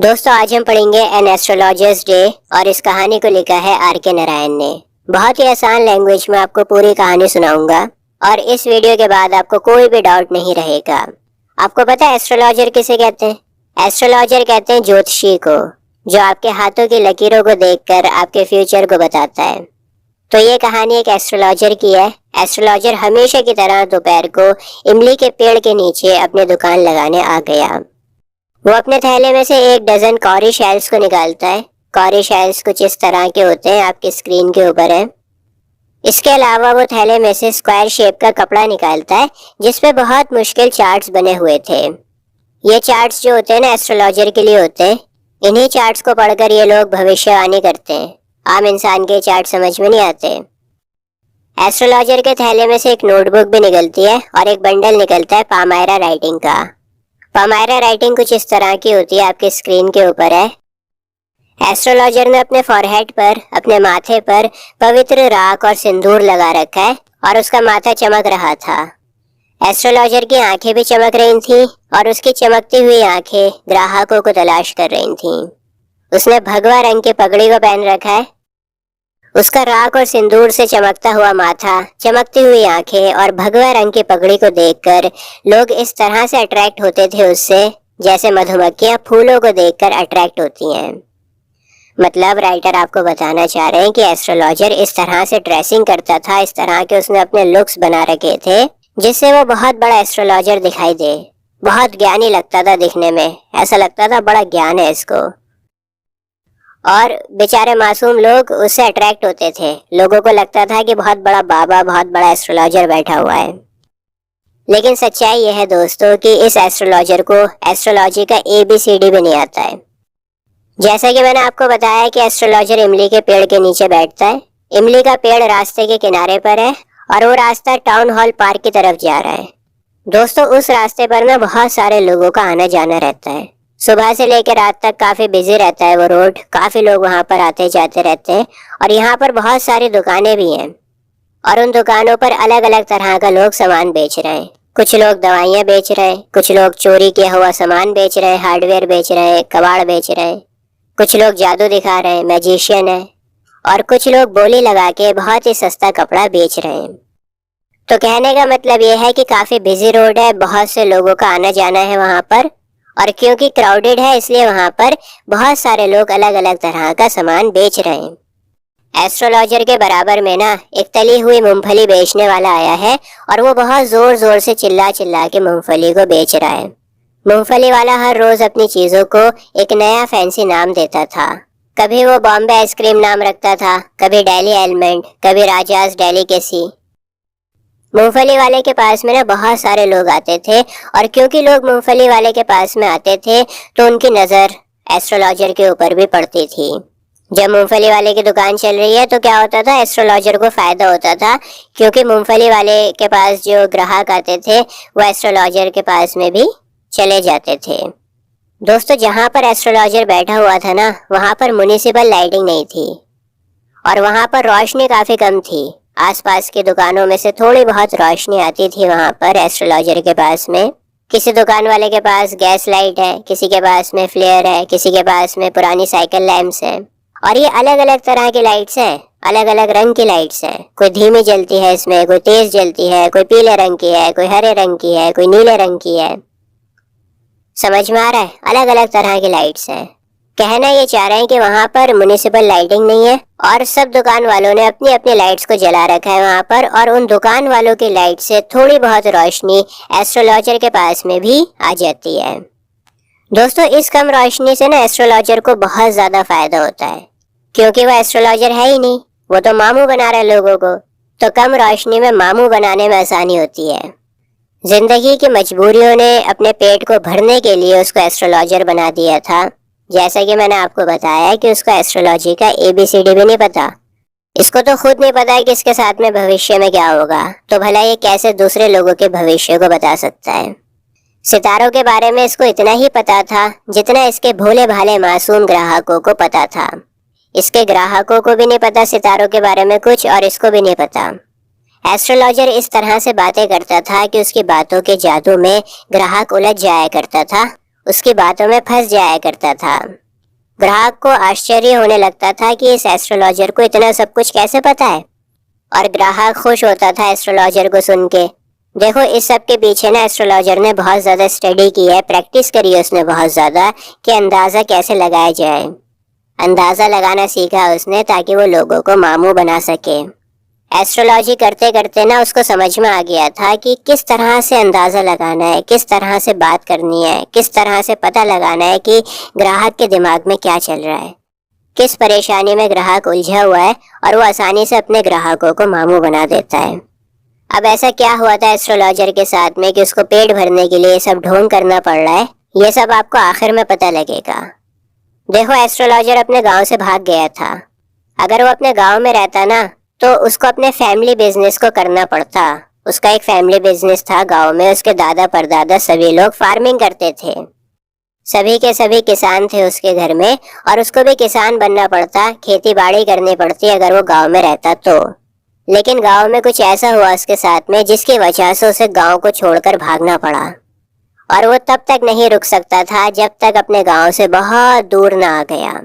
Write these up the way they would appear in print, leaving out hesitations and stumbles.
दोस्तों आज हम पढ़ेंगे एन एस्ट्रोलॉजर्स डे और इस कहानी को लिखा है आर के नारायण ने। बहुत ही आसान लैंग्वेज में आपको पूरी कहानी सुनाऊंगा और इस वीडियो के बाद आपको कोई भी डाउट नहीं रहेगा। आपको पता है एस्ट्रोलॉजर किसे कहते हैं? एस्ट्रोलॉजर कहते हैं ज्योतिषी को, जो आपके हाथों की लकीरों को देखकर आपके फ्यूचर को बताता है। तो ये कहानी एक एस्ट्रोलॉजर की है। एस्ट्रोलॉजर हमेशा की तरह दोपहर को इमली के पेड़ के नीचे अपनी दुकान लगाने आ गया। वो अपने थैले में से 1 डजन कॉरी शेल्स को निकालता है। कॉरी शेल्स कुछ इस तरह के होते हैं, आपकी स्क्रीन के ऊपर है। इसके अलावा वो थैले में से स्क्वायर शेप का कपड़ा निकालता है जिसपे बहुत मुश्किल चार्ट्स बने हुए थे। ये चार्ट्स जो होते हैं ना एस्ट्रोलॉजर के लिए होते हैं। इन्हीं चार्ट्स को पढ़कर ये लोग भविष्यवाणी करते हैं। आम इंसान के चार्ट समझ में नहीं आते। एस्ट्रोलॉजर के थैले में से एक नोटबुक भी निकलती है और एक बंडल निकलता है पामायरा राइटिंग का। पामायरा राइटिंग कुछ इस तरह की होती है, आपके स्क्रीन के ऊपर है। एस्ट्रोलॉजर ने अपने फॉरहेड पर, अपने माथे पर पवित्र राख और सिंदूर लगा रखा है और उसका माथा चमक रहा था। एस्ट्रोलॉजर की आंखें भी चमक रही थीं और उसकी चमकती हुई आंखें ग्राहकों को तलाश कर रही थीं। उसने भगवा रंग की पगड़ी को पहन रखा है। उसका राख और सिंदूर से चमकता हुआ माथा, चमकती हुई आंखें और भगवा रंग की पगड़ी को देखकर लोग इस तरह से अट्रैक्ट होते थे उससे, जैसे मधुमक्खियां फूलों को देखकर अट्रैक्ट होती हैं। मतलब राइटर आपको बताना चाह रहे हैं कि एस्ट्रोलॉजर इस तरह से ड्रेसिंग करता था, इस तरह के उसने अपने लुक्स बना रखे थे जिससे वो बहुत बड़ा एस्ट्रोलॉजर दिखाई दे। बहुत ज्ञानी लगता था दिखने में, ऐसा लगता था बड़ा ज्ञान है इसको। और बेचारे मासूम लोग उससे अट्रैक्ट होते थे। लोगों को लगता था कि बहुत बड़ा बाबा, बहुत बड़ा एस्ट्रोलॉजर बैठा हुआ है। लेकिन सच्चाई यह है दोस्तों कि इस एस्ट्रोलॉजर को एस्ट्रोलॉजी का ABCD भी नहीं आता है। जैसा कि मैंने आपको बताया कि एस्ट्रोलॉजर इमली के पेड़ के नीचे बैठता है। इमली का पेड़ रास्ते के किनारे पर है और वो रास्ता टाउन हॉल पार्क की तरफ जा रहा है। दोस्तों उस रास्ते पर ना बहुत सारे लोगों का आना जाना रहता है। सुबह से लेकर रात तक काफी बिजी रहता है वो रोड। काफी लोग वहां पर आते जाते रहते हैं और यहाँ पर बहुत सारी दुकानें भी हैं और उन दुकानों पर अलग अलग तरह का लोग सामान बेच रहे हैं। कुछ लोग दवाइयाँ बेच रहे हैं, कुछ लोग चोरी किया हुआ सामान बेच रहे हैं, हार्डवेयर बेच रहे हैं, कबाड़ बेच रहे हैं, कुछ लोग जादू दिखा रहे हैं, मैजिशियन है, और कुछ लोग बोली लगा के बहुत ही सस्ता कपड़ा बेच रहे हैं। तो कहने का मतलब ये है कि काफी बिजी रोड है, बहुत से लोगों का आना जाना है वहां पर, और क्योंकि क्राउडेड है इसलिए वहां पर बहुत सारे लोग अलग अलग तरह का सामान बेच रहे हैं। एस्ट्रोलॉजर के बराबर में ना एक तली हुई मूंगफली बेचने वाला आया है और वो बहुत जोर जोर से चिल्ला चिल्ला के मूंगफली को बेच रहा है। मूंगफली वाला हर रोज अपनी चीजों को एक नया फैंसी नाम देता था। कभी वो बॉम्बे आइसक्रीम नाम रखता था, कभी डेली एलमंड, कभी राजाज डेलिकेसी। मूंगफली वाले के पास में ना बहुत सारे लोग आते थे और क्योंकि लोग मूंगफली वाले के पास में आते थे तो उनकी नजर एस्ट्रोलॉजर के ऊपर भी पड़ती थी। जब मूंगफली वाले की दुकान चल रही है तो क्या होता था, एस्ट्रोलॉजर को फायदा होता था, क्योंकि मूंगफली वाले के पास जो ग्राहक आते थे वो एस्ट्रोलॉजर के पास में भी चले जाते थे। दोस्तों जहाँ पर एस्ट्रोलॉजर बैठा हुआ था ना वहाँ पर म्युनिसिपल लाइटिंग नहीं थी और वहाँ पर रोशनी काफी कम थी। आसपास की दुकानों में से थोड़ी बहुत रोशनी आती थी वहां पर एस्ट्रोलॉजर के पास में। किसी दुकान वाले के पास गैस लाइट है, किसी के पास में फ्लेयर है, किसी के पास में पुरानी साइकिल लैंप्स है, और ये अलग अलग तरह की लाइट्स है, अलग अलग रंग की लाइट्स है। कोई धीमी जलती है इसमें, कोई तेज जलती है, कोई पीले रंग की है, कोई हरे रंग की है, कोई नीले रंग की है। समझ में आ रहा है? अलग अलग तरह की लाइट्स है। कहना ये चाह रहे हैं कि वहाँ पर म्युनिसिपल लाइटिंग नहीं है और सब दुकान वालों ने अपनी अपनी लाइट्स को जला रखा है वहाँ पर, और उन दुकान वालों की लाइट से थोड़ी बहुत रोशनी एस्ट्रोलॉजर के पास में भी आ जाती है। दोस्तों इस कम रोशनी से ना एस्ट्रोलॉजर को बहुत ज्यादा फायदा होता है, क्योंकि वो एस्ट्रोलॉजर है ही नहीं, वो तो मामू बना रहे लोगों को। तो कम रोशनी में मामू बनाने में आसानी होती है। जिंदगी की मजबूरियों ने अपने पेट को भरने के लिए उसको एस्ट्रोलॉजर बना दिया था। जैसा कि मैंने आपको बताया कि उसको एस्ट्रोलॉजी का ABCD भी नहीं पता। इसको तो खुद नहीं पता है कि इसके साथ में भविष्य में क्या होगा, तो भला ये कैसे दूसरे लोगों के भविष्य को बता सकता है। सितारों के बारे में इसको इतना ही पता था जितना इसके भोले भाले मासूम ग्राहकों को पता था। इसके ग्राहकों को भी नहीं पता सितारों के बारे में कुछ, और इसको भी नहीं पता। एस्ट्रोलॉजर इस तरह से बातें करता था कि उसकी बातों के जादू में ग्राहक उलझ जाया करता था उसकी बातों में फंस जाया करता था। ग्राहक को आश्चर्य होने लगता था कि इस एस्ट्रोलॉजर को इतना सब कुछ कैसे पता है, और ग्राहक खुश होता था एस्ट्रोलॉजर को सुन के। देखो, इस सब के पीछे ना एस्ट्रोलॉजर ने बहुत ज़्यादा स्टडी की है, प्रैक्टिस करी है उसने बहुत ज़्यादा कि अंदाज़ा कैसे लगाया जाए। अंदाज़ा लगाना सीखा उसने ताकि वो लोगों को मामू बना सके। एस्ट्रोलॉजी करते करते ना उसको समझ में आ गया था कि किस तरह से अंदाज़ा लगाना है, किस तरह से बात करनी है, किस तरह से पता लगाना है कि ग्राहक के दिमाग में क्या चल रहा है, किस परेशानी में ग्राहक उलझा हुआ है, और वो आसानी से अपने ग्राहकों को मामू बना देता है। अब ऐसा क्या हुआ था एस्ट्रोलॉजर के साथ में कि उसको पेट भरने के लिए सब ढोंग करना पड़ रहा है, ये सब आपको आखिर में पता लगेगा। देखो, एस्ट्रोलॉजर अपने गांव से भाग गया था। अगर वो अपने गांव में रहता ना तो उसको अपने फैमिली बिजनेस को करना पड़ता। उसका एक फैमिली बिजनेस था गांव में, उसके दादा परदादा सभी लोग फार्मिंग करते थे, सभी के सभी किसान थे उसके घर में, और उसको भी किसान बनना पड़ता, खेती बाड़ी करनी पड़ती अगर वो गांव में रहता तो। लेकिन गांव में कुछ ऐसा हुआ उसके साथ में जिसकी वजह से उसे गांव को छोड़कर भागना पड़ा, और वो तब तक नहीं रुक सकता था जब तक अपने गांव से बहुत दूर ना आ गया।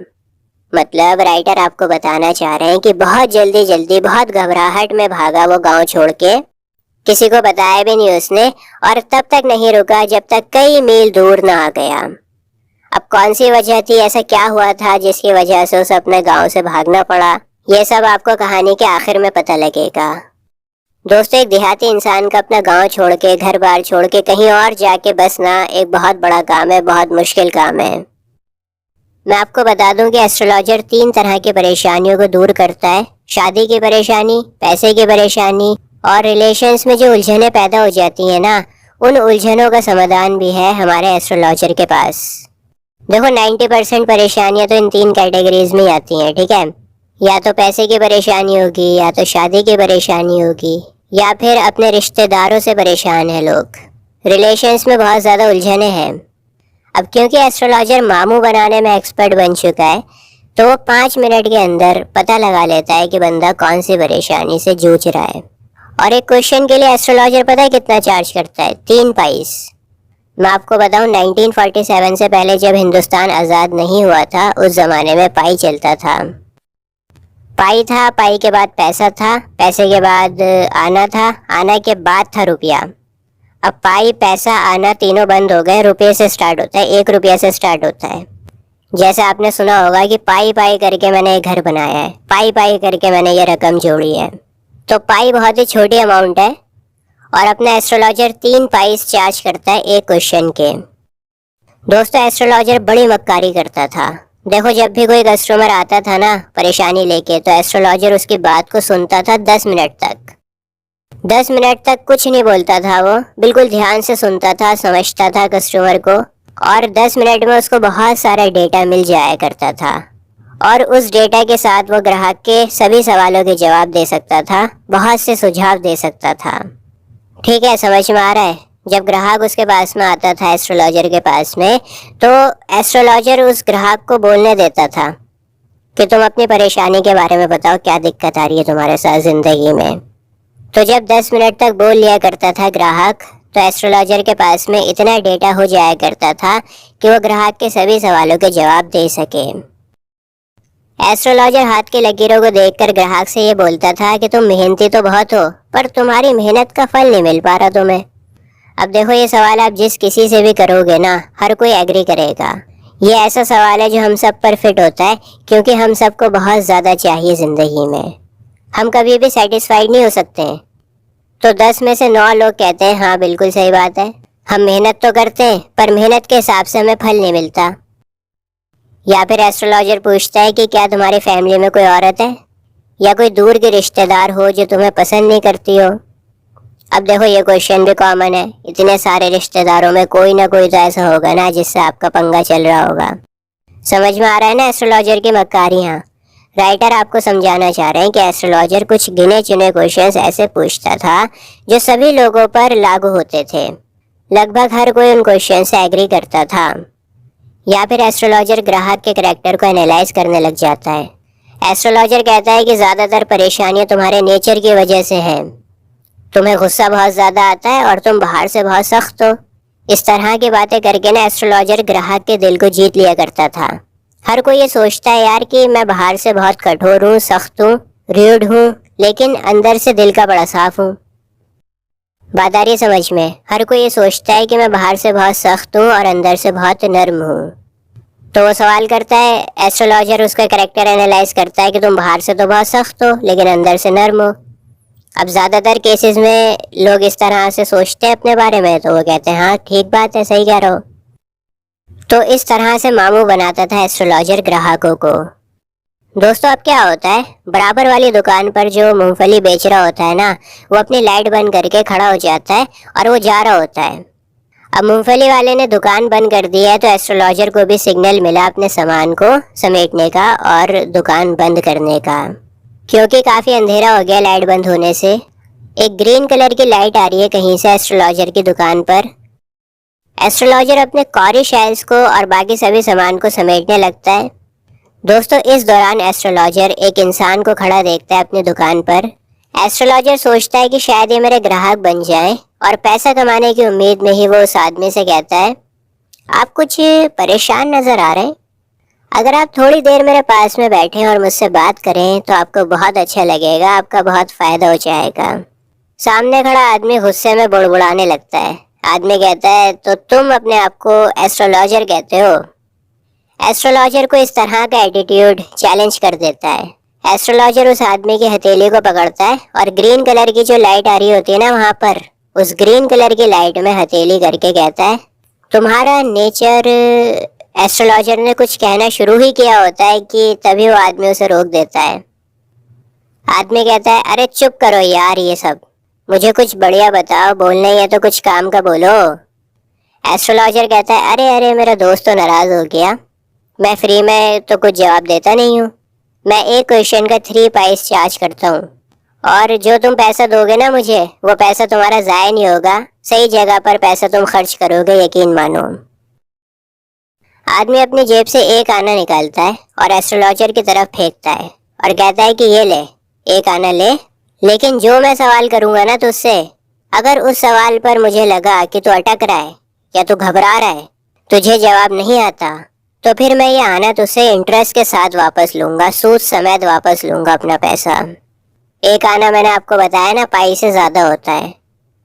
मतलब राइटर आपको बताना चाह रहे हैं कि बहुत जल्दी जल्दी, बहुत घबराहट में भागा वो गांव छोड़ के, किसी को बताया भी नहीं उसने, और तब तक नहीं रुका जब तक कई मील दूर ना आ गया। अब कौन सी वजह थी, ऐसा क्या हुआ था जिसकी वजह से उसे अपने गांव से भागना पड़ा, ये सब आपको कहानी के आखिर में पता लगेगा। दोस्तों, एक देहाती इंसान का अपना गांव छोड़ के, घर बार छोड़ के कहीं और जाके बसना एक बहुत बड़ा काम है, बहुत मुश्किल काम है। मैं आपको बता दूं कि एस्ट्रोलॉजर 3 तरह की परेशानियों को दूर करता है। शादी की परेशानी, पैसे की परेशानी, और रिलेशंस में जो उलझनें पैदा हो जाती हैं ना, उन उलझनों का समाधान भी है हमारे एस्ट्रोलॉजर के पास। देखो, 90% परेशानियां तो इन 3 कैटेगरीज में आती हैं, ठीक है। या तो पैसे की परेशानी होगी, या तो शादी की परेशानी होगी, या फिर अपने रिश्तेदारों से परेशान है लोग, रिलेशंस में बहुत ज़्यादा उलझने हैं। अब क्योंकि एस्ट्रोलॉजर मामू बनाने में एक्सपर्ट बन चुका है, तो वो 5 मिनट के अंदर पता लगा लेता है कि बंदा कौन सी परेशानी से जूझ रहा है। और एक क्वेश्चन के लिए एस्ट्रोलॉजर पता है कितना चार्ज करता है? 3 पाइस। मैं आपको बताऊं, 1947 से पहले जब हिंदुस्तान आज़ाद नहीं हुआ था, उस ज़माने में पाई चलता था। पाई था, पाई के बाद पैसा था, पैसे के बाद आना था, आना के बाद था रुपया। अब पाई, पैसा, आना तीनों बंद हो गए, रुपये से स्टार्ट होता है, 1 रुपया से स्टार्ट होता है। जैसे आपने सुना होगा कि पाई पाई करके मैंने ये घर बनाया है, पाई पाई करके मैंने ये रकम जोड़ी है। तो पाई बहुत ही छोटी अमाउंट है, और अपना एस्ट्रोलॉजर 3 पाइस चार्ज करता है एक क्वेश्चन के। दोस्तों, एस्ट्रोलॉजर बड़ी मक्कारी करता था। देखो, जब भी कोई कस्टमर आता था ना परेशानी लेके, तो एस्ट्रोलॉजर उसकी बात को सुनता था 10 मिनट तक। 10 मिनट तक कुछ नहीं बोलता था, वो बिल्कुल ध्यान से सुनता था, समझता था कस्टमर को, और 10 मिनट में उसको बहुत सारा डेटा मिल जाया करता था, और उस डेटा के साथ वो ग्राहक के सभी सवालों के जवाब दे सकता था, बहुत से सुझाव दे सकता था। ठीक है, समझ में आ रहा है? जब ग्राहक उसके पास में आता था एस्ट्रोलॉजर के पास में, तो एस्ट्रोलॉजर उस ग्राहक को बोलने देता था कि तुम अपनी परेशानी के बारे में बताओ, क्या दिक्कत आ रही है तुम्हारे साथ ज़िंदगी में। तो जब 10 मिनट तक बोल लिया करता था ग्राहक, तो एस्ट्रोलॉजर के पास में इतना डेटा हो जाया करता था कि वो ग्राहक के सभी सवालों के जवाब दे सके। एस्ट्रोलॉजर हाथ की लकीरों को देखकर ग्राहक से ये बोलता था कि तुम मेहनती तो बहुत हो, पर तुम्हारी मेहनत का फल नहीं मिल पा रहा तुम्हें। अब देखो, ये सवाल आप जिस किसी से भी करोगे ना, हर कोई एग्री करेगा। ये ऐसा सवाल है जो हम सब पर फिट होता है, क्योंकि हम सबको बहुत ज़्यादा चाहिए ज़िंदगी में। हम कभी भी सेटिस्फाइड नहीं हो सकते हैं। तो 10 में से 9 लोग कहते हैं हाँ बिल्कुल सही बात है, हम मेहनत तो करते हैं, पर मेहनत के हिसाब से हमें फल नहीं मिलता। या फिर एस्ट्रोलॉजर पूछता है कि क्या तुम्हारी फैमिली में कोई औरत है, या कोई दूर के रिश्तेदार हो जो तुम्हें पसंद नहीं करती हो। अब देखो, ये क्वेश्चन भी कॉमन है, इतने सारे रिश्तेदारों में कोई ना कोई तो ऐसा होगा ना जिससे आपका पंगा चल रहा होगा। समझ में आ रहा है ना एस्ट्रोलॉजर की मक्कारियाँ? राइटर आपको समझाना चाह रहे हैं कि एस्ट्रोलॉजर कुछ गिने चुने क्वेश्चंस ऐसे पूछता था जो सभी लोगों पर लागू होते थे। लगभग हर कोई उन क्वेश्चन से एग्री करता था। या फिर एस्ट्रोलॉजर ग्राहक के करैक्टर को एनालाइज करने लग जाता है। एस्ट्रोलॉजर कहता है कि ज़्यादातर परेशानियां तुम्हारे नेचर की वजह से हैं। तुम्हें गुस्सा बहुत ज़्यादा आता है और तुम बाहर से बहुत सख्त हो। इस तरह की बातें करके ना एस्ट्रोलॉजर ग्राहक के दिल को जीत लिया करता था। हर कोई ये सोचता है यार कि मैं बाहर से बहुत कठोर हूँ, सख्त हूँ, रूड हूँ, लेकिन अंदर से दिल का बड़ा साफ हूँ। बात आ रही है समझ में? हर कोई ये सोचता है कि मैं बाहर से बहुत सख्त हूँ और अंदर से बहुत नर्म हूँ। तो वो सवाल करता है, एस्ट्रोलॉजर उसका कैरेक्टर एनालाइज करता है कि तुम बाहर से तो बहुत सख्त हो लेकिन अंदर से नर्म हो। अब ज़्यादातर केसेस में लोग इस तरह से सोचते हैं अपने बारे में, तो वो कहते हैं हाँ ठीक बात है, सही कह रहे हो। तो इस तरह से मामू बनाता था एस्ट्रोलॉजर ग्राहकों को। दोस्तों अब क्या होता है, बराबर वाली दुकान पर जो मूंगफली बेच रहा होता है ना, वो अपनी लाइट बंद करके खड़ा हो जाता है और वो जा रहा होता है। अब मूंगफली वाले ने दुकान बंद कर दी है तो एस्ट्रोलॉजर को भी सिग्नल मिला अपने सामान को समेटने का और दुकान बंद करने का, क्योंकि काफ़ी अंधेरा हो गया लाइट बंद होने से। एक ग्रीन कलर की लाइट आ रही है कहीं से एस्ट्रोलॉजर की दुकान पर। एस्ट्रोलॉजर अपने कॉरी शाइल्स को और बाकी सभी सामान को समेटने लगता है। दोस्तों इस दौरान एस्ट्रोलॉजर एक इंसान को खड़ा देखता है अपनी दुकान पर। एस्ट्रोलॉजर सोचता है कि शायद ये मेरे ग्राहक बन जाएं और पैसा कमाने की उम्मीद में ही वो उस आदमी से कहता है, आप कुछ परेशान नजर आ रहे हैं, अगर आप थोड़ी देर मेरे पास में बैठें और मुझसे बात करें तो आपको बहुत अच्छा लगेगा, आपका बहुत फायदा हो जाएगा। सामने खड़ा आदमी गुस्से में बुड़बुड़ाने लगता है। आदमी कहता है, तो तुम अपने आप को एस्ट्रोलॉजर कहते हो? एस्ट्रोलॉजर को इस तरह का एटीट्यूड चैलेंज कर देता है। एस्ट्रोलॉजर उस आदमी की हथेली को पकड़ता है और ग्रीन कलर की जो लाइट आ रही होती है ना वहां पर, उस ग्रीन कलर की लाइट में हथेली करके कहता है, तुम्हारा नेचर। एस्ट्रोलॉजर ने कुछ कहना शुरू ही किया होता है कि तभी वो आदमी उसे रोक देता है। आदमी कहता है, अरे चुप करो यार, ये सब मुझे कुछ बढ़िया बताओ, बोलना ही है तो कुछ काम का बोलो। एस्ट्रोलॉजर कहता है, अरे अरे मेरा दोस्त तो नाराज हो गया, मैं फ्री में तो कुछ जवाब देता नहीं हूँ, मैं एक क्वेश्चन का 3 पाइस चार्ज करता हूँ और जो तुम पैसा दोगे ना मुझे, वो पैसा तुम्हारा ज़ाया नहीं होगा, सही जगह पर पैसा तुम खर्च करोगे, यकीन मानो। आदमी अपनी जेब से एक आना निकालता है और एस्ट्रोलॉजर की तरफ फेंकता है और कहता है कि ये ले, एक आना ले, लेकिन जो मैं सवाल करूंगा ना तुझसे, अगर उस सवाल पर मुझे लगा कि तू अटक रहा है या तू घबरा रहा है, तुझे जवाब नहीं आता, तो फिर मैं ये आना तुझसे इंटरेस्ट के साथ वापस लूंगा, सूद समेत वापस लूंगा अपना पैसा। एक आना मैंने आपको बताया ना, पाई से ज्यादा होता है।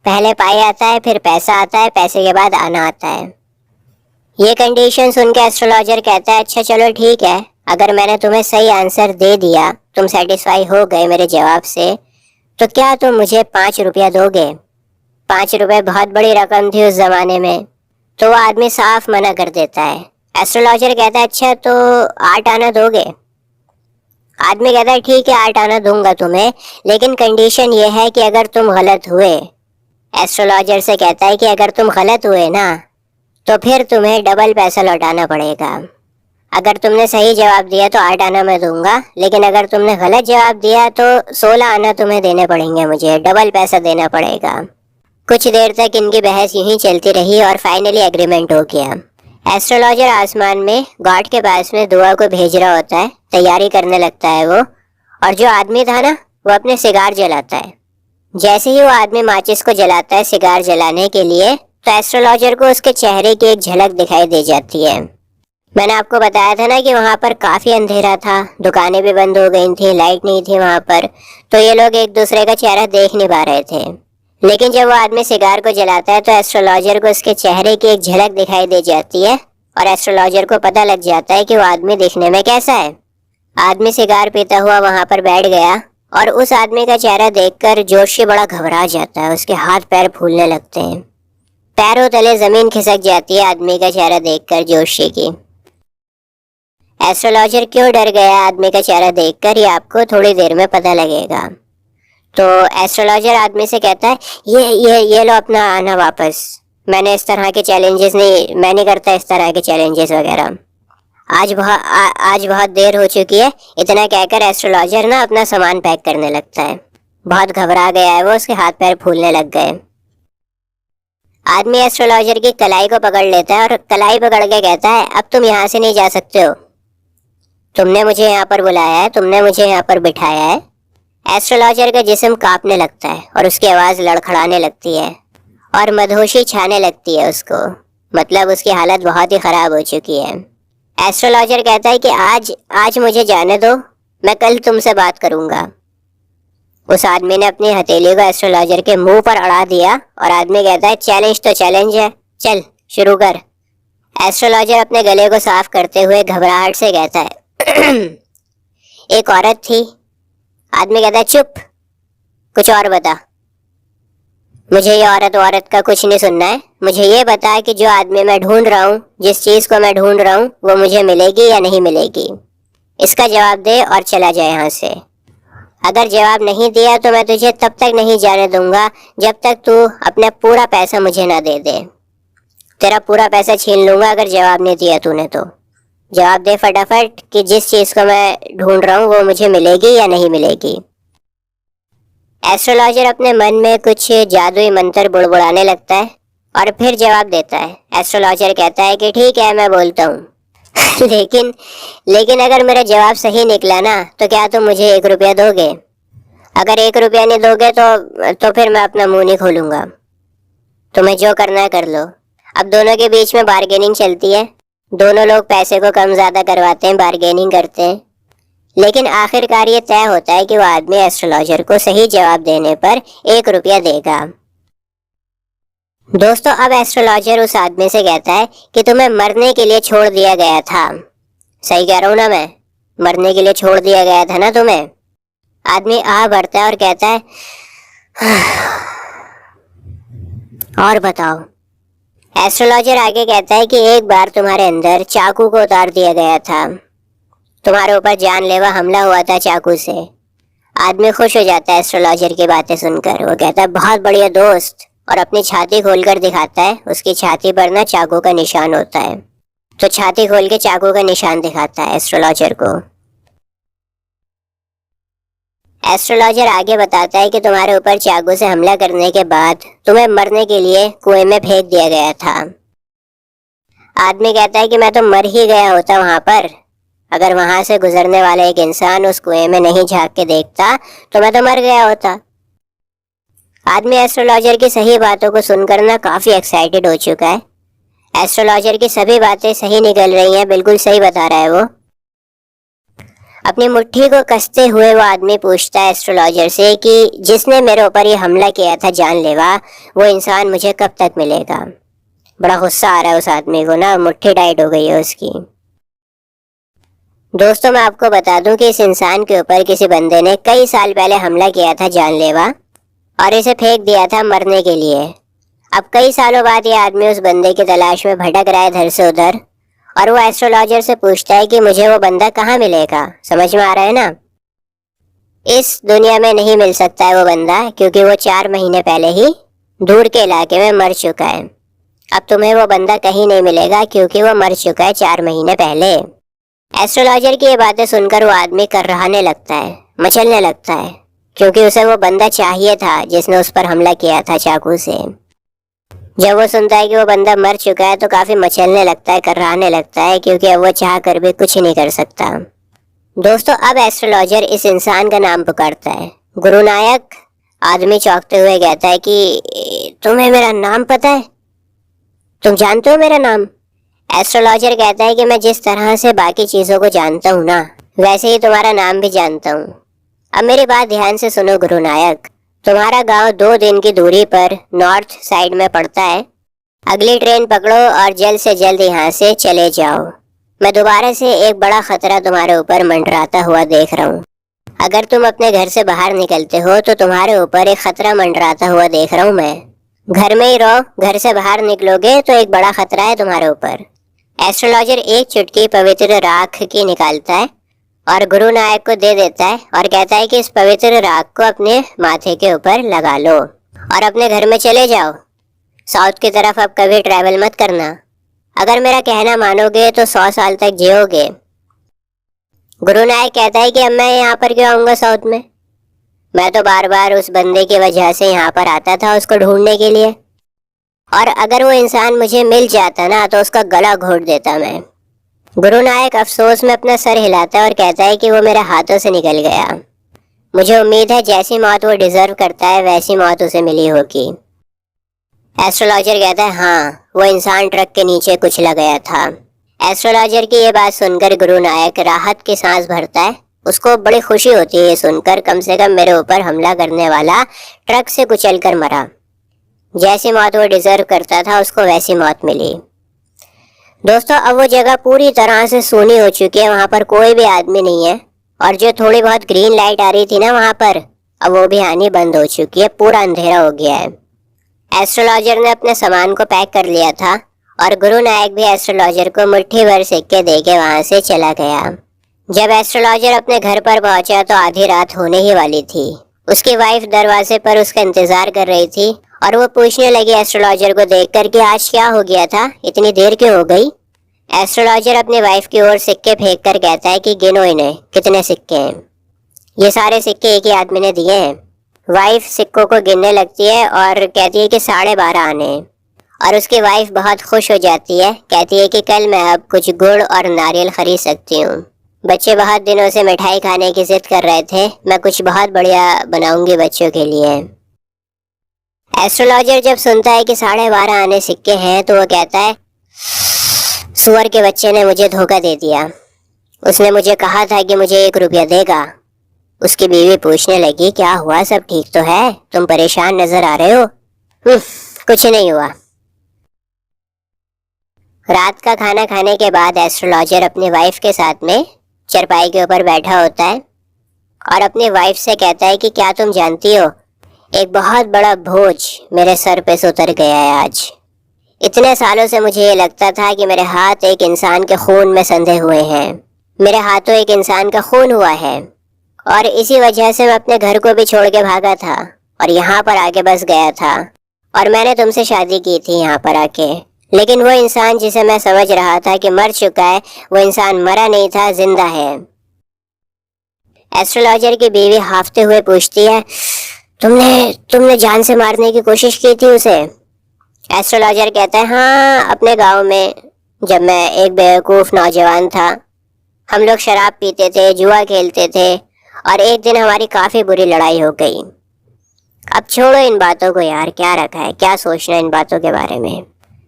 पहले पाई आता है, फिर पैसा आता है, पैसे के बाद आना आता है। ये कंडीशन सुन के एस्ट्रोलॉजर कहता है, अच्छा चलो ठीक है, अगर मैंने तुम्हें सही आंसर दे दिया, तुम सेटिस्फाई हो गए मेरे जवाब से, तो क्या तुम मुझे 5 रुपया दोगे? 5 रुपये बहुत बड़ी रकम थी उस जमाने में। तो वो आदमी साफ मना कर देता है। एस्ट्रोलॉजर कहता है, अच्छा तो 8 आना दोगे? आदमी कहता है, ठीक है 8 आना दूंगा तुम्हें, लेकिन कंडीशन ये है कि अगर तुम गलत हुए। एस्ट्रोलॉजर से कहता है कि अगर तुम गलत हुए ना, तो फिर तुम्हें डबल पैसा लौटाना पड़ेगा। अगर तुमने सही जवाब दिया तो 8 आना मैं दूंगा, लेकिन अगर तुमने गलत जवाब दिया तो 16 आना तुम्हें देने पड़ेंगे, मुझे डबल पैसा देना पड़ेगा। कुछ देर तक इनकी बहस यूं ही चलती रही और फाइनली एग्रीमेंट हो गया। एस्ट्रोलॉजर आसमान में गॉड के पास में दुआ को भेज रहा होता है, तैयारी करने लगता है वो, और जो आदमी था ना वो अपने सिगार जलाता है। जैसे ही वो आदमी माचिस को जलाता है सिगार जलाने के लिए, तो एस्ट्रोलॉजर को उसके चेहरे की एक झलक दिखाई दे जाती है। मैंने आपको बताया था ना कि वहाँ पर काफ़ी अंधेरा था, दुकानें भी बंद हो गई थी, लाइट नहीं थी वहाँ पर, तो ये लोग एक दूसरे का चेहरा देख नहीं पा रहे थे। लेकिन जब वो आदमी सिगार को जलाता है तो एस्ट्रोलॉजर को उसके चेहरे की एक झलक दिखाई दे जाती है और एस्ट्रोलॉजर को पता लग जाता है कि वो आदमी दिखने में कैसा है। आदमी सिगार पीता हुआ वहां पर बैठ गया और उस आदमी का चेहरा देखकर जोशी बड़ा घबरा जाता है, उसके हाथ पैर फूलने लगते हैं, पैरों तले जमीन खिसक जाती है आदमी का चेहरा देखकर जोशी की। एस्ट्रोलॉजर क्यों डर गया आदमी का चेहरा देखकर, ये आपको थोड़ी देर में पता लगेगा। तो एस्ट्रोलॉजर आदमी से कहता है, ये लो अपना आना वापस, मैंने इस तरह के चैलेंजेस नहीं, मैं नहीं करता इस तरह के चैलेंजेस वगैरह, आज बहुत देर हो चुकी है। इतना कहकर एस्ट्रोलॉजर ना अपना सामान पैक करने लगता है। बहुत घबरा गया है वो, उसके हाथ पैर फूलने लग गए। आदमी एस्ट्रोलॉजर की कलाई को पकड़ लेता है और कलाई पकड़ के कहता है, अब तुम यहाँ से नहीं जा सकते हो, तुमने मुझे यहाँ पर बुलाया है, तुमने मुझे यहाँ पर बिठाया है। एस्ट्रोलॉजर का जिस्म कांपने लगता है और उसकी आवाज़ लड़खड़ाने लगती है और मदहोशी छाने लगती है उसको, मतलब उसकी हालत बहुत ही खराब हो चुकी है। एस्ट्रोलॉजर कहता है कि आज मुझे जाने दो, मैं कल तुमसे बात करूंगा। उस आदमी ने अपनी हथेली को एस्ट्रोलॉजर के मुंह पर अड़ा दिया और आदमी कहता है चैलेंज तो चैलेंज है, चल शुरू कर। एस्ट्रोलॉजर अपने गले को साफ करते हुए घबराहट से कहता है एक औरत थी। आदमी कहता है चुप, कुछ और बता। मुझे ये औरत का कुछ नहीं सुनना है, मुझे ये बता कि जो आदमी मैं ढूंढ रहा हूँ, जिस चीज को मैं ढूंढ रहा हूँ, वो मुझे मिलेगी या नहीं मिलेगी। इसका जवाब दे और चला जाए यहाँ से। अगर जवाब नहीं दिया तो मैं तुझे तब तक नहीं जाने दूंगा जब तक तू अपना पूरा पैसा मुझे ना दे दे। तेरा पूरा पैसा छीन लूंगा अगर जवाब नहीं दिया तूने तो। जवाब दे फटाफट कि जिस चीज को मैं ढूंढ रहा हूँ वो मुझे मिलेगी या नहीं मिलेगी। एस्ट्रोलॉजर अपने मन में कुछ जादुई मंत्र बुड़बुड़ाने लगता है और फिर जवाब देता है। एस्ट्रोलॉजर कहता है कि ठीक है, मैं बोलता हूँ लेकिन अगर मेरा जवाब सही निकला ना तो क्या तुम मुझे 1 रुपया दोगे? अगर 1 रुपया नहीं दोगे तो फिर मैं अपना मुंह नहीं खोलूंगा। तुम्हें जो करना है कर लो। अब दोनों के बीच में बार्गेनिंग चलती है, दोनों लोग पैसे को कम ज्यादा करवाते हैं, बार्गेनिंग करते हैं, लेकिन आखिरकार ये तय होता है कि वो आदमी एस्ट्रोलॉजर को सही जवाब देने पर 1 रुपया देगा। दोस्तों, अब एस्ट्रोलॉजर उस आदमी से कहता है कि तुम्हें मरने के लिए छोड़ दिया गया था। सही कह रहा हूं ना मैं? मरने के लिए छोड़ दिया गया था ना तुम्हें? आदमी आह भरता है और कहता है और बताओ। एस्ट्रोलॉजर आगे कहता है कि एक बार तुम्हारे अंदर चाकू को उतार दिया गया था, तुम्हारे ऊपर जानलेवा हमला हुआ था चाकू से। आदमी खुश हो जाता है एस्ट्रोलॉजर की बातें सुनकर। वो कहता है बहुत बढ़िया दोस्त, और अपनी छाती खोलकर दिखाता है। उसकी छाती पर ना चाकू का निशान होता है, तो छाती खोल के चाकू का निशान दिखाता है एस्ट्रोलॉजर को। एस्ट्रोलॉजर आगे बताता है कि तुम्हारे ऊपर चाकू से हमला करने के बाद तुम्हें मरने के लिए कुएं में फेंक दिया गया था। आदमी कहता है कि मैं तो मर ही गया होता वहां पर, अगर वहां से गुजरने वाला एक इंसान उस कुएं में नहीं झांक के देखता तो मैं तो मर गया होता। आदमी एस्ट्रोलॉजर की सही बातों को सुनकर ना काफी एक्साइटेड हो चुका है। एस्ट्रोलॉजर की सभी बातें सही निकल रही हैं, बिल्कुल सही बता रहा है वो। अपनी मुट्ठी को कसते हुए वो आदमी पूछता है एस्ट्रोलॉजर से कि जिसने मेरे ऊपर ये हमला किया था जानलेवा, वो इंसान मुझे कब तक मिलेगा। बड़ा गुस्सा आ रहा है उस आदमी को ना, मुट्ठी टाइट हो गई है उसकी। दोस्तों, मैं आपको बता दूं कि इस इंसान के ऊपर किसी बंदे ने कई साल पहले हमला किया था जानलेवा और इसे फेंक दिया था मरने के लिए। अब कई सालों बाद ये आदमी उस बंदे की तलाश में भटक रहा है इधर से उधर, और वो एस्ट्रोलॉजर से पूछता है कि मुझे वो बंदा कहाँ मिलेगा। समझ में आ रहा है ना? इस दुनिया में नहीं मिल सकता है वो बंदा, क्योंकि वो 4 महीने पहले ही दूर के इलाके में मर चुका है। अब तुम्हें वो बंदा कहीं नहीं मिलेगा क्योंकि वो मर चुका है 4 महीने पहले। एस्ट्रोलॉजर की ये बातें सुनकर वो आदमी कर्राने लगता है, मचलने लगता है, क्योंकि उसे वो बंदा चाहिए था जिसने उस पर हमला किया था चाकू से। जब वो सुनता है कि वो बंदा मर चुका है तो काफी मचलने लगता है, कर्राने लगता है, क्योंकि अब वो चाह कर भी कुछ नहीं कर सकता। दोस्तों, अब एस्ट्रोलॉजर इस इंसान का नाम पुकारता है, गुरुनायक। आदमी चौंकते हुए कहता है कि तुम्हें मेरा नाम पता है? तुम जानते हो मेरा नाम? एस्ट्रोलॉजर कहता है कि मैं जिस तरह से बाकी चीजों को जानता हूँ ना, वैसे ही तुम्हारा नाम भी जानता हूँ। अब मेरी बात ध्यान से सुनो गुरुनायक। तुम्हारा गांव 2 दिन की दूरी पर नॉर्थ साइड में पड़ता है। अगली ट्रेन पकड़ो और जल्द से जल्द यहाँ से चले जाओ। मैं दोबारा से एक बड़ा खतरा तुम्हारे ऊपर मंडराता हुआ देख रहा हूँ। अगर तुम अपने घर से बाहर निकलते हो तो तुम्हारे ऊपर एक खतरा मंडराता हुआ देख रहा हूँ मैं। घर में ही रहो, घर से बाहर निकलोगे तो एक बड़ा खतरा है तुम्हारे ऊपर। एस्ट्रोलॉजर एक चुटकी पवित्र राख की निकालता है और गुरु नायक को दे देता है और कहता है कि इस पवित्र राख को अपने माथे के ऊपर लगा लो और अपने घर में चले जाओ। साउथ की तरफ अब कभी ट्रैवल मत करना। अगर मेरा कहना मानोगे तो 100 साल तक जियोगे। गुरु नायक कहता है कि अब मैं यहाँ पर क्यों आऊँगा साउथ में? मैं तो बार बार उस बंदे की वजह से यहाँ पर आता था उसको ढूंढने के लिए, और अगर वो इंसान मुझे मिल जाता ना तो उसका गला घोट देता मैं। गुरु नायक अफसोस में अपना सर हिलाता है और कहता है कि वो मेरे हाथों से निकल गया। मुझे उम्मीद है जैसी मौत वो डिजर्व करता है वैसी मौत उसे मिली होगी। एस्ट्रोलॉजर कहता है हाँ, वो इंसान ट्रक के नीचे कुचला गया था। एस्ट्रोलॉजर की ये बात सुनकर गुरु नायक राहत की सांस भरता है। उसको बड़ी खुशी होती है ये सुनकर, कम से कम मेरे ऊपर हमला करने वाला ट्रक से कुचल कर मरा। जैसी मौत वो डिजर्व करता था उसको वैसी मौत मिली। दोस्तों, अब वो जगह पूरी तरह से सूनी हो चुकी है, वहां पर कोई भी आदमी नहीं है। और जो थोड़ी बहुत ग्रीन लाइट आ रही थी ना वहां पर, अब वो भी आनी बंद हो चुकी है, पूरा अंधेरा हो गया है। एस्ट्रोलॉजर ने अपने सामान को पैक कर लिया था और गुरु नायक भी एस्ट्रोलॉजर को मुट्ठी भर सिक्के देके वहां से चला गया। जब एस्ट्रोलॉजर अपने घर पर पहुंचा तो आधी रात होने ही वाली थी। उसकी वाइफ दरवाजे पर उसका इंतजार कर रही थी और वो पूछने लगी एस्ट्रोलॉजर को देखकर कि आज क्या हो गया था, इतनी देर क्यों हो गई। एस्ट्रोलॉजर अपनी वाइफ की ओर सिक्के फेंक कर कहता है कि गिनो इन्हें, कितने सिक्के हैं। ये सारे सिक्के एक ही आदमी ने दिए हैं। वाइफ सिक्कों को गिनने लगती है और कहती है कि 12.5 आने हैं। और उसकी वाइफ बहुत खुश हो जाती है, कहती है कि कल मैं अब कुछ गुड़ और नारियल खरीद सकती हूँ। बच्चे बहुत दिनों से मिठाई खाने की जिद कर रहे थे, मैं कुछ बहुत बढ़िया बनाऊंगी बच्चों के लिए। एस्ट्रोलॉजर जब सुनता है कि 12.5 आने सिक्के हैं तो वो कहता है, सुअर के बच्चे ने मुझे धोखा दे दिया। उसने मुझे कहा था कि मुझे 1 रुपया देगा। उसकी बीवी पूछने लगी, क्या हुआ, सब ठीक तो है, तुम परेशान नजर आ रहे हो। कुछ नहीं हुआ। रात का खाना खाने के बाद एस्ट्रोलॉजर अपनी वाइफ के साथ में चरपाई के ऊपर बैठा होता है और अपनी वाइफ से कहता है कि क्या तुम जानती हो, एक बहुत बड़ा बोझ मेरे सर पे से उतर गया है आज। इतने सालों से मुझे ये लगता था कि मेरे हाथ एक इंसान के खून में संधे हुए हैं। मेरे हाथों एक इंसान का खून हुआ है और इसी वजह से मैं अपने घर को भी छोड़ के भागा था और यहाँ पर आके बस गया था। और मैंने तुमसे शादी की थी यहाँ पर आके, लेकिन वो इंसान जिसे मैं समझ रहा था कि मर चुका है, वो इंसान मरा नहीं था, जिंदा है। एस्ट्रोलॉजर की बीवी हाफते हुए पूछती है, तुमने जान से मारने की कोशिश की थी उसे। एस्ट्रोलॉजर कहता है, हाँ, अपने गांव में जब मैं एक बेवकूफ़ नौजवान था, हम लोग शराब पीते थे, जुआ खेलते थे और एक दिन हमारी काफ़ी बुरी लड़ाई हो गई। अब छोड़ो इन बातों को यार, क्या रखा है, क्या सोचना इन बातों के बारे में।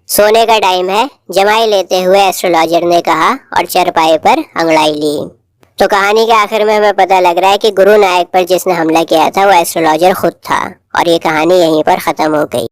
सोने का टाइम है, जमाई लेते हुए एस्ट्रोलॉजर ने कहा और चरपाई पर अंगड़ाई ली। तो कहानी के आखिर में हमें पता लग रहा है कि गुरु नायक पर जिसने हमला किया था वो एस्ट्रोलॉजर खुद था और ये कहानी यहीं पर ख़त्म हो गई।